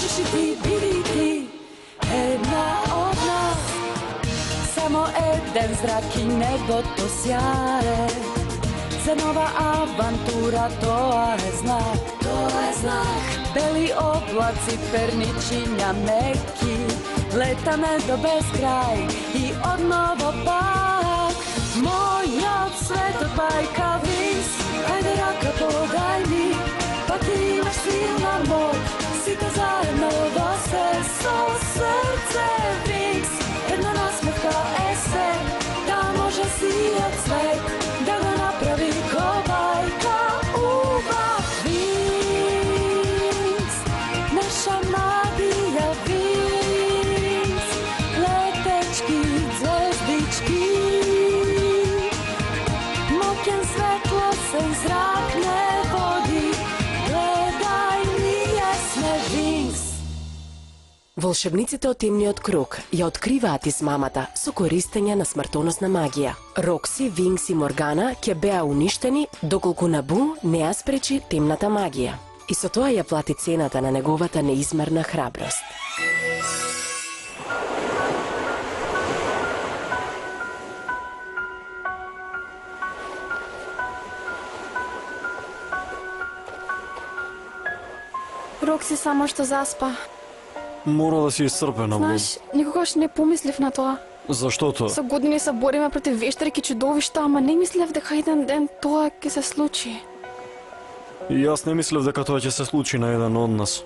можеш и ти, биди ти една од нас. Само еден зрак и небото сјае за нова авантура, тоа е знак, тоа е знак. Бели облаци, перничиња меки, летаме до безкрај и одново пак. Мојот свет од бајка Винкс, ајде рака подај ми, пак ти имаш силна моќ, сите заедно во се со срце Винкс. Една насмевка е се, да може сиот свет да го направи ко бајка убав. Винкс, наша магија Винкс, летечки звездички, моќен светлосен зрак не води, гледај, ние сме Винкс. Волшебниците од темниот круг ја откриваат измамата со користење на смртоносна магија. Рокси, Винкс и Моргана ќе беа уништени доколку Набу не ја спречи темната магија. И со тоа ја плати цената на неговата неизмерна храброст. Рокси само што заспа. Мора да си исцрпена, Блум. Знаеш, никогаш не помислив на тоа. Заштото? Со години се бориме против вештарки и чудовишта, ама не мислев дека еден ден тоа ќе се случи. И јас не мислев дека тоа ќе се случи на еден од нас.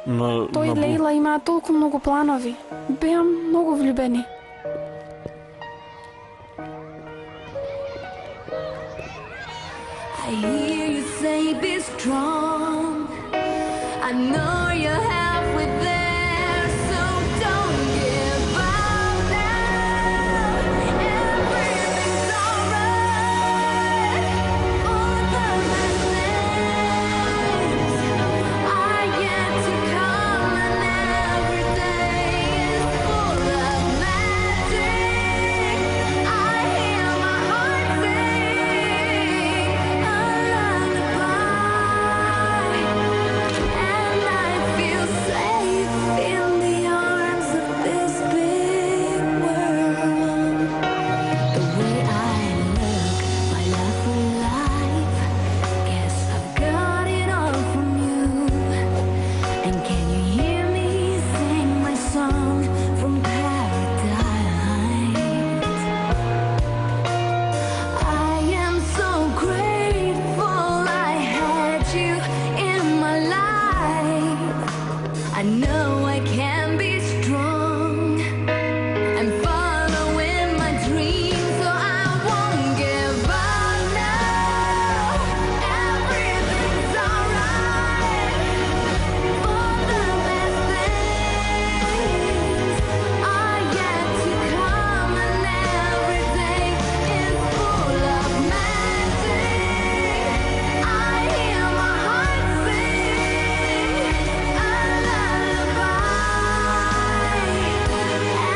Тој и Лейла имаа толку многу планови. Беа многу влюбени. I hear you say be strong. I know you're halfway there, so don't give up now. Everything's alright. All the best things are yet to come, and every day is full of magic. I hear my heart sing a lullaby, and I feel safe in the arms of this big world. The way I look, my love for life, guess I've got it all from you. And can you hear me sing my song from paradise? I am so grateful I had you in my life. I know I can be strong and follow in my dreams, so I won't give up now. Everything's alright. For the best things are yet to come, and every day is full of magic. I hear my heart sing a lullaby,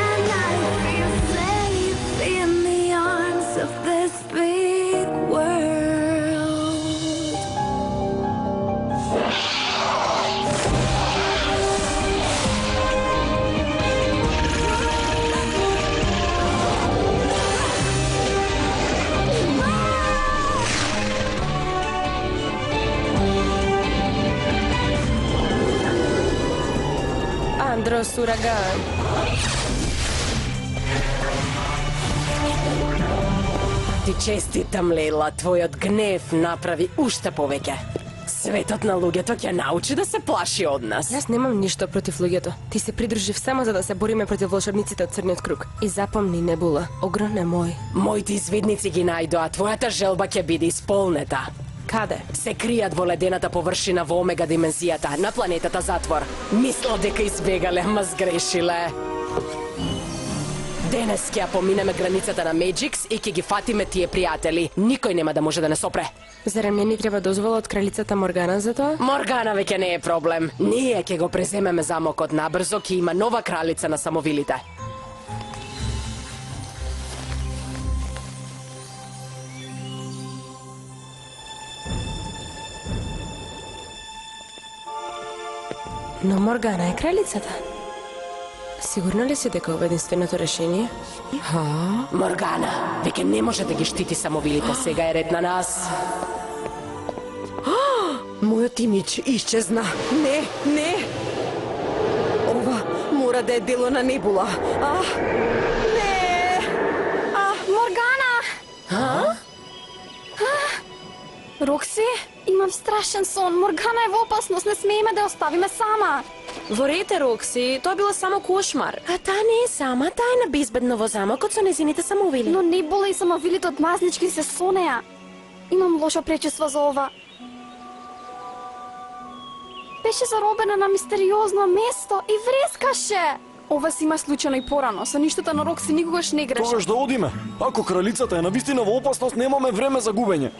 and I feel safe in the arms of this big world. Андрос Ураган. Ти честитам, Лейла, твојот гнев направи уште повеќе. Светот на луѓето ќе научи да се плаши од нас. Јас немам ништо против луѓето. Ти се придружив само за да се бориме против волшебниците од Црниот круг. И запомни, Небула, огрон е мој. Моите изведници ги најдоа, твојата желба ќе биде исполнета. Каде? Се кријат во ледената површина во Омега димензијата, на планетата Затвор. Мислел дека избегале, ама сгрешиле. Денес ќе ја поминеме границата на Меджикс и ќе ги фатиме тие пријатели. Никој нема да може да не сопре. Зарем не ни треба дозвола од кралицата Моргана за тоа? Моргана веќе не е проблем. Ние ќе го преземеме замокот набрзо, ќе има нова кралица на самовилите. Но Моргана е кралицата. Сигурна ли си дека ова е единственото решение? Моргана, веќе не може да ги штити самовилите, сега е ред на нас. Мојот имидж исчезна. Не. Ова мора да е дело на Небула. Не! Моргана! Рокси, имам страшен сон. Моргана е во опасност, не смееме да ја оставиме сама. Во рете, Рокси, тоа било само кошмар. А таа не е сама, таа е на безбедно во замокот со незините самовили. Но Небула и самовилите од мазнички се со неа. Имам лошо пречувство за ова. Беше заробена на мистериозно место и врескаше. Ова си има случајно и порано. Со ништото на Рокси никогаш не греше. Тогаш да одиме. Ако кралицата е навистина во опасност, немаме време за губење.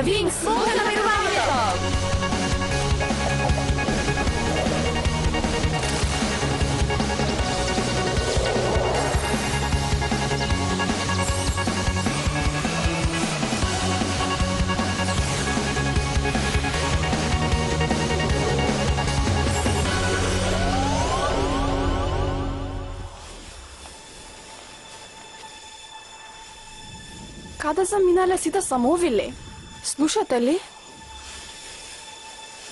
Винкс, слуха на мирувањето! Каде заминале сите самовили? Слушате ли?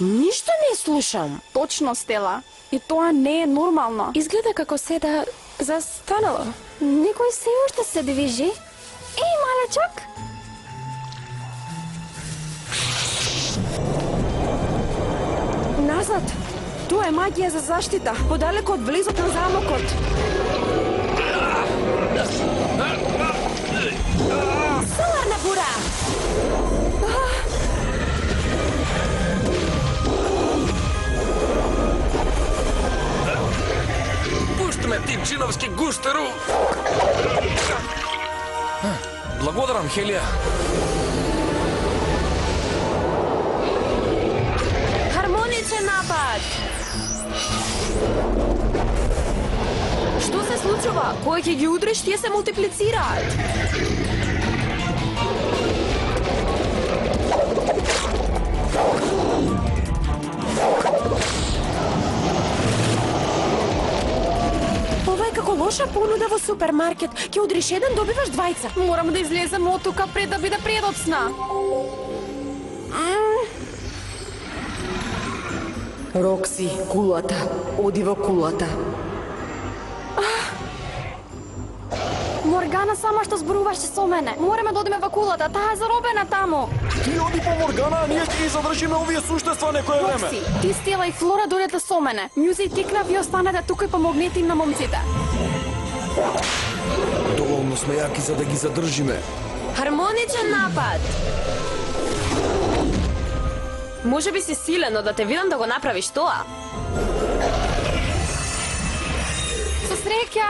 Ништо не слушам. Точно, Стела. И тоа не е нормално. Изгледа како се да застанало. Некој се уште се движи. Еј, малечок! Назад! Тоа е магија за заштита, подалеку од влезот на замокот. Соларна бура! Пушти ме, ти чиновски гуштеру! Благодарам, Хелија. Хармоничен напад! Што се случува? Кој ќе ги удриш, тие се мултиплицираат. Ова е како лоша понуда во супермаркет. Ќе удриш еден, добиваш двајца. Морам да излезем од тука пред да биде предоцна. Рокси, кулата. Оди во кулата. Моргана сама што зборуваше со мене. Мораме да одиме во кулата, таа е заробена таму. Ти оди по Моргана, а ние ќе ги задржиме овие суштества некое време. Рокси, ти, Стела и Флора дојдете со мене. Мјузи и Тикна, ви останете тука и помогнете им на момците. Доволно сме јаки за да ги задржиме. Хармоничен напад! Може би си силен, но да те видам да го направиш тоа. Со среќа!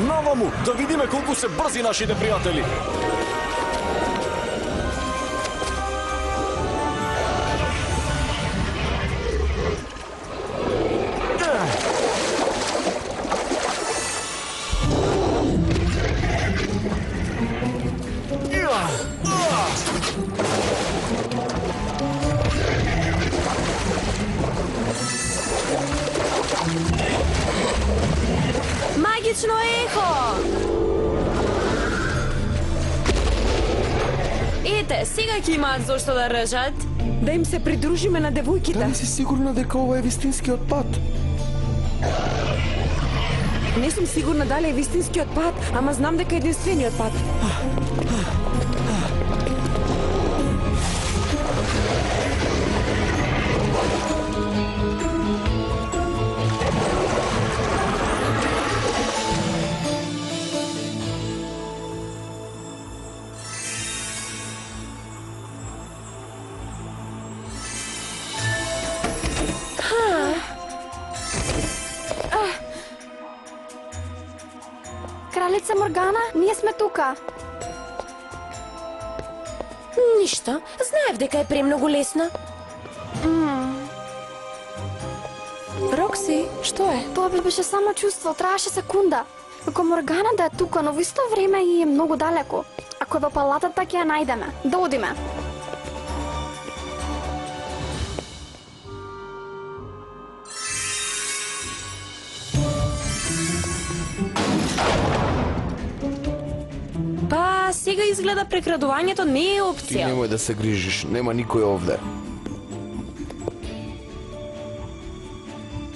Наваму, да видиме колку се брзи нашите пријатели. Магично ехо! Ете, сега ќе имаат зошто да ржат. Да им се придружиме на девојките. Дали си сигурна дека ова е вистинскиот пат? Не сум сигурна дали е вистинскиот пат, ама знам дека е единствениот пат. Кралица Моргана, ние сме тука. Ништо, знаев дека е премногу лесно. Рокси, што е? Тоа беше само чувство, траеше секунда. Како Моргана да е тука, но во исто време и е многу далеко. Ако е во палатата, ќе ја најдеме. Да одиме. Па, сега изгледа прекрадувањето не е Ти опција. немој да се грижиш, нема никој овде.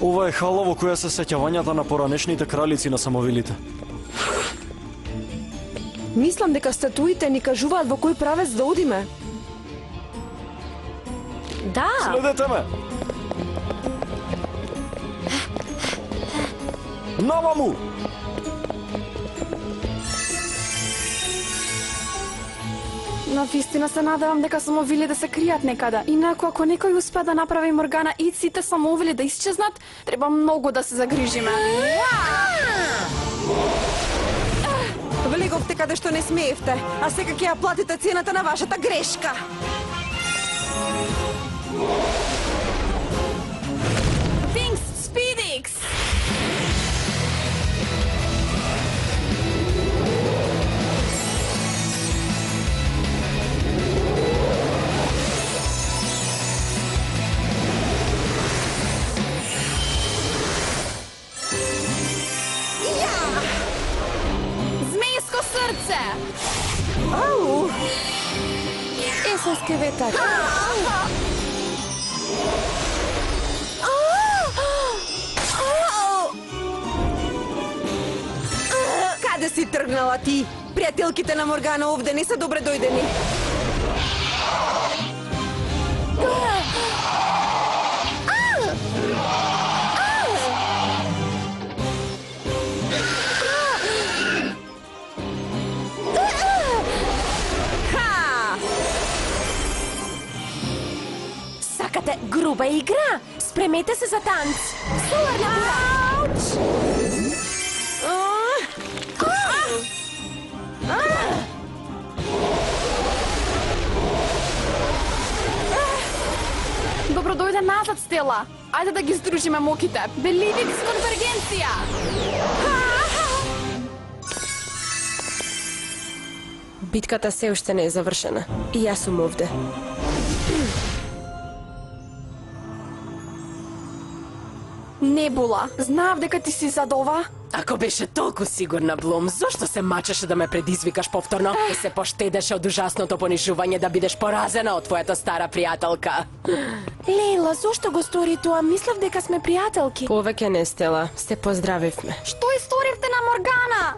Ова е хала во која се сеќавањата на поранешните кралици на самовилите. Мислам дека статуите ни кажуваат во кој правец да одиме. Да, Следете ме! Наваму! На вистина се надевам дека самовилите се кријат некаде. Инаку ако некој успе да направи Моргана и сите самовили да исчезнат, треба многу да се загрижиме. Влеговте каде што не смеевте, а сега ќе ја платите цената на вашата грешка. Things Speedix! Змејско срце! Ау! есенски ветар. Каде си тргнала ти? Пријателките на Моргана овде не се добре дојдени. Сакате груба игра? Спремете се за танц. Соларна бура! Добро дојде назад, Стела. Ајде да ги здружиме моките. Беливикс конвергенција! Битката се уште не е завршена. И јас сум овде. Небула, знаев дека ти си зад ова. Ако беше толку сигурна, Блум, зошто се мачеше да ме предизвикаш повторно? Да се поштедеше од ужасното понижување да бидеш поразена од твојата стара пријателка. Лейла, зошто го стори тоа? Мислев дека сме пријателки. Повеќе не, Стела. Се поздравивме. Што историвте на Моргана?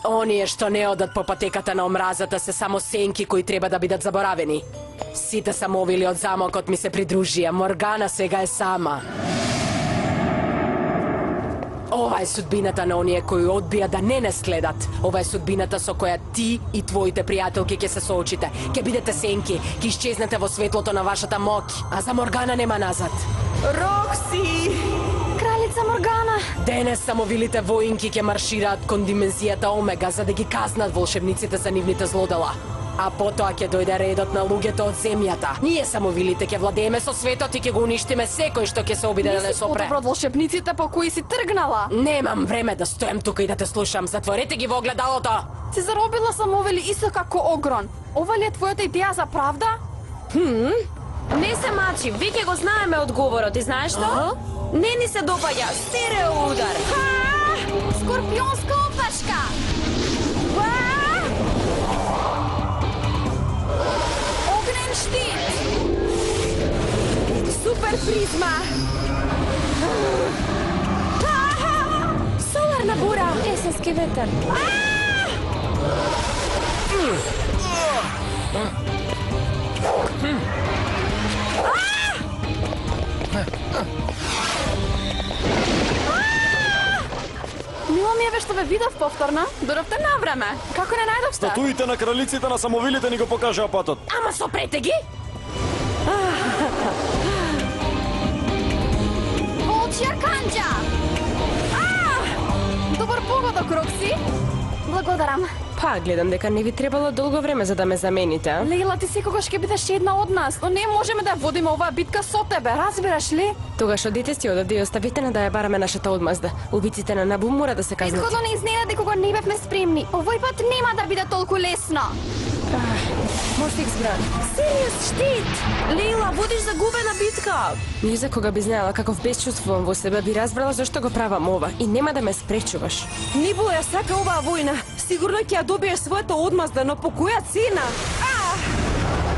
Оние што не одат по патеката на омразата се само сенки кои треба да бидат заборавени. Сите самовили од замокот ми се придружија, Моргана сега е сама. Ова е судбината на оние кои одбија да не следат. Ова е судбината со која ти и твоите пријателки ќе се соочите. Ќе бидете сенки, ќе исчезнете во светлото на вашата моќ, а за Моргана нема назад. Рокси! Кралица Моргана! Денес самовилите воинки ќе маршираат кон димензијата Омега за да ги казнат волшебниците за нивните злодела. А потоа ќе дојде редот на луѓето од земјата. Ние самовилите ќе владееме со светот и ќе го уништиме секој што ќе се обиде да не сопре. Подобро од волшебниците по кои си тргнала. Немам време да стојам тука и да те слушам. Затворете ги во огледалото. Си заробила самовили исто како Огрон. Ова ли е твојата идеја за правда? Не се мачи, веќе го знаеме одговорот и знаеш што? Не ни се допаѓа, стерео удар. Скорпионска опашка! Огнен штит! Супер призма! Соларна бура, есенски ветар. Мило ми е ве што ве видов повторно. Дојдовте на време. Како не најдовте? Статуите на кралиците на самовилите ни го покажаа патот. Ама сопрете ги! Волчја канџа! Добар погодок, Рокси. Благодарам. Па, гледам дека не ви требало долго време за да ме замените, а? Лейла, ти секогаш ќе бидеш една од нас, но не можеме да водиме оваа битка со тебе, разбираш ли? Тогаш одите си одавде и оставите на да ја бараме нашата одмазда. Убиците на Набу мора да се казнат. Предходно не изненади кога не бевме спремни. Овој пат нема да биде толку лесно. Може избран. Сириус, штит! Лейла, водиш загубена битка. Не за кога би знаела каков безчувствувам во себе, би разбрала зашто го правам ова и нема да ме спречуваш. Нибула ја сака оваа војна. Сигурно ќе ја добиеш својата одмазда, но по која цена?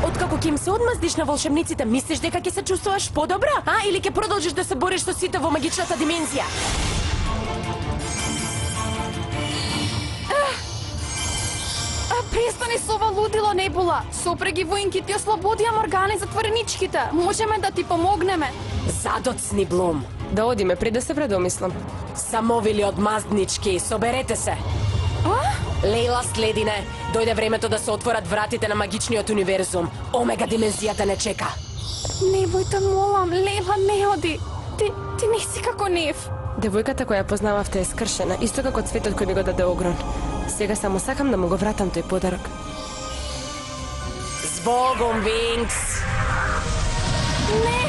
Откако ќе им се одмаздиш на волшебниците, мислиш дека ќе се чувствуваш подобра? А? Или ќе продолжиш да се бориш со сите во магичната димензија? Престани со ова лудило, Небула. Сопреги воинки ти ослободија Моргана и затвореничките. Можеме да ти помогнеме. Задоцни, Блум. Да одиме пред да се предомислам. Самовили одмазднички, соберете се. Лейла, следи не. Дојде времето да се отворат вратите на магичниот универзум. Омега димензијата не чека. Не бојте, молам, Лейла, не оди. Ти не си како нив. Девојката која познававте е скршена, исто како цветот кој ми го даде Огрон. Сега само сакам да му го вратам тој подарок. Збогом, Винкс! Не!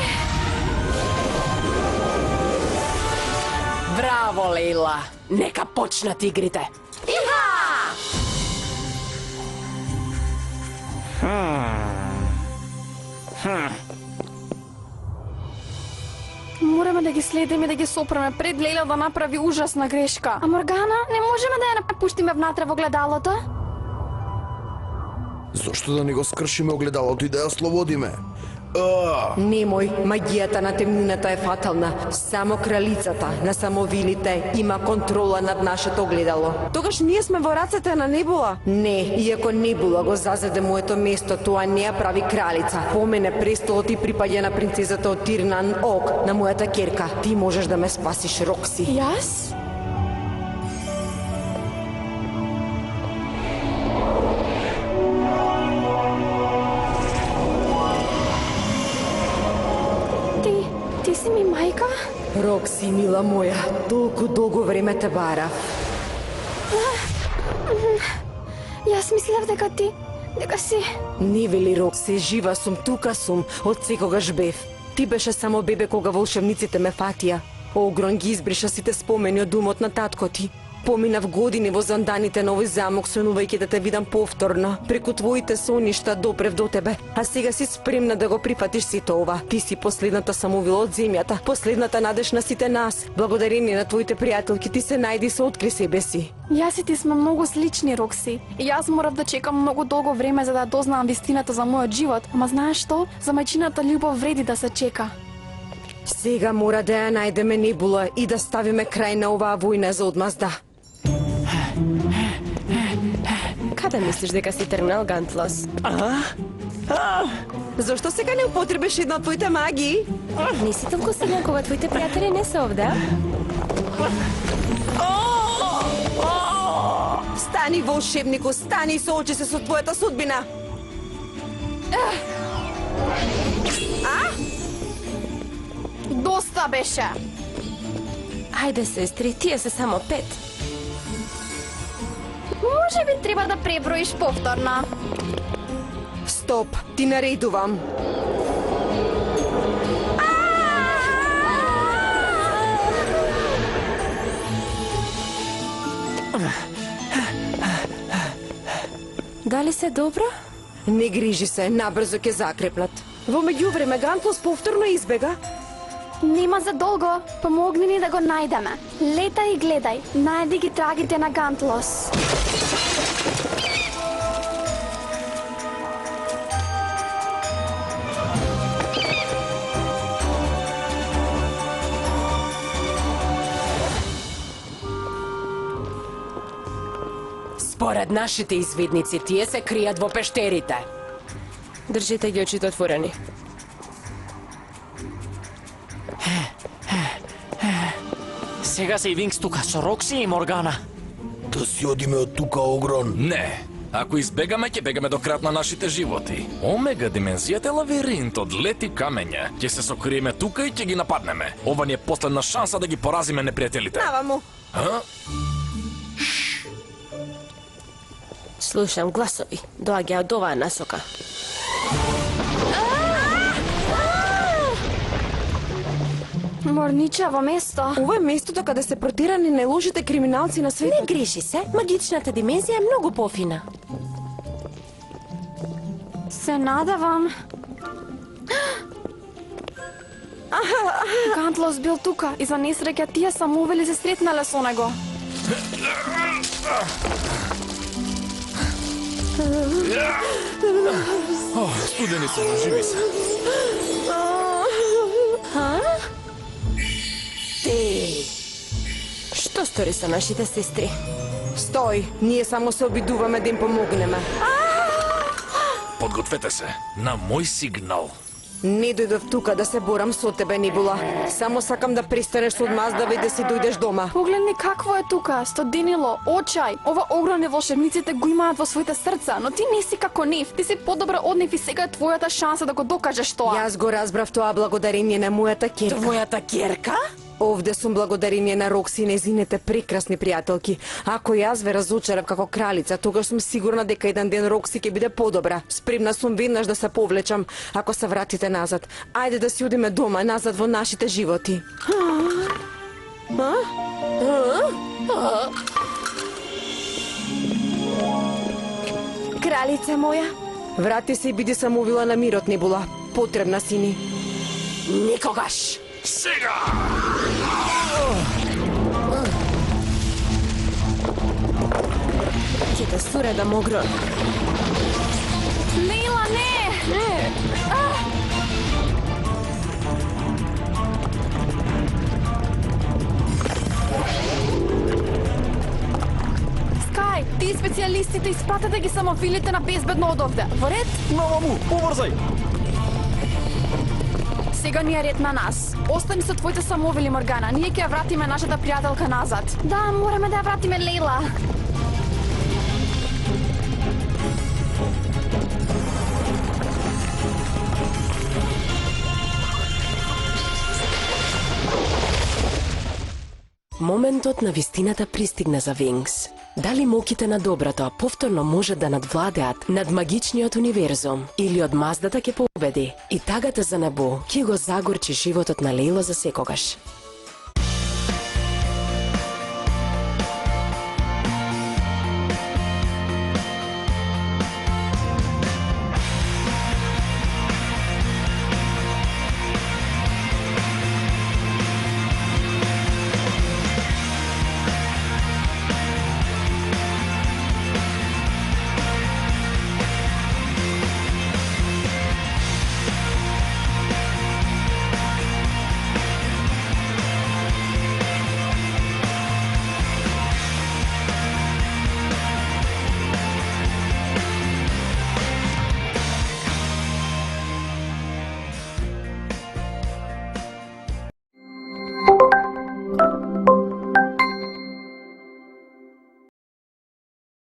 Браво, Лейла! Нека почнат игрите! Мораме да ги следиме, да ги сопреме пред Лейла да направи ужасна грешка. А Моргана, не можеме да ја напуштиме внатре во гледалото? Зошто да не го скршиме огледалото и да ја ослободиме? Немој, магијата на темнината е фатална. Само кралицата на самовилите има контрола над нашето огледало. Тогаш ние сме во рацете на Небула? Не, иако Небула го зазеде моето место, тоа не ја прави кралица. По мене престолот и припаѓа на принцезата од Тирнан Ог, на мојата керка. Ти можеш да ме спасиш, Рокси. Јас? Ти си ми мајка? Рокси, мила моја, толку долго време те барав. Јас мислев дека си... Не вели, Рокси, жива сум, тука сум, од секогаш бев. Ти беше само бебе кога волшебниците ме фатија. Огрон ги избриша сите спомени од умот на татко ти. Поминав години во занданите на овој замок, сонувајќи да те видам повторно. Преку твоите соништа допрев до тебе, а сега си спремна да го прифатиш сето ова. Ти си последната самовила од земјата, последната надеж на сите нас. Благодарение на твоите пријателки ти се најди се откри себе си. Јас и ти сме многу слични, Рокси. И јас морав да чекам многу долго време за да дознам вистината за мојот живот. Ама знаеш што? За мајчината љубов вреди да се чека. Сега мора да ја најдеме Небула и да ставиме крај на оваа војна за одмазда. Каде мислиш дека си тргнал, Гантлос? Зошто сега не употребиш една од твоите магии? Не си толку силен кога твоите пријатели не се овде? Стани, волшебнику, стани и соочи се со твојата судбина. Доста беше. Ајде, сестри, тие се само 5. Може би треба да преброиш повторно. Стоп, ти наредувам. Дали се добро? Не грижи се, набрзо ќе закрепнат. Во меѓувреме Гантлос повторно избега. Нема за долго. Помогни ни да го најдеме. Летај и гледај. Најди ги трагите на Гантлос. Според нашите извидници, тие се кријат во пештерите. Држите ги очите отворени. Сега се и Винкс тука со Рокси и Моргана. Да си одиме од тука, Огрон. Не. Ако избегаме, ќе бегаме до крајот на нашите животи. Омега димензијата е лавиринт од лед и камења. Ќе се сокриеме тука и ќе ги нападнеме. Ова ни е последна шанса да ги поразиме непријателите. Наваму. А? Слушам гласови. Доаѓа од оваа насока. Морничево место. Ова е местото каде се протирани најлошите криминалци на светот. Не греши се, магичната димензија е многу пофина. Се надевам. Гантлос бил тука и за несреќа тие самоувели се сретнале со него. Студени се, но живи се. Што стори со нашите сестри? Стој, ние само се обидуваме да им помогнеме. Подгответе се на мој сигнал. Не дојдов тука да се борам со тебе, Нибула. Само сакам да престанеш со одмаздава и да си дојдеш дома. Погледни какво е тука, стоденило, очај. Ова огромни волшебниците го имаат во своите срца, но ти не си како нив. Ти си подобра од нив и сега е твојата шанса да го докажеш тоа. Јас го разбрав тоа благодарение на мојата керка. Твојата керка? Овде сум благодарение на Рокси и незините прекрасни пријателки. Ако јас ве разочарав како кралица, тогаш сум сигурна дека еден ден Рокси ќе биде подобра. Спремна сум веднаш да се повлечам, ако се вратите назад. Ајде да си одиме дома, назад во нашите животи. Кралица моја. Врати се и биди самовила на мирот, Нибула. Потребна си ни. Никогаш! Сега! Ќе те суредам, Огрон. Лейла, не! Скај, тие специјалистите испратете ги самовилите на безбедно од овде. Во ред? Маму, побрзај! Сега ни е ред на нас. Остани со твоите самовили, Моргана. Ние ќе ја вратиме нашата пријателка назад. Да, мораме да ја вратиме Лейла. Моментот на вистината пристигна за Винкс. Дали моките на доброто повторно може да надвладеат над магичниот универзум или одмаздата ќе победи и тагата за Набу ќе го загорчи животот на Лейла за секогаш.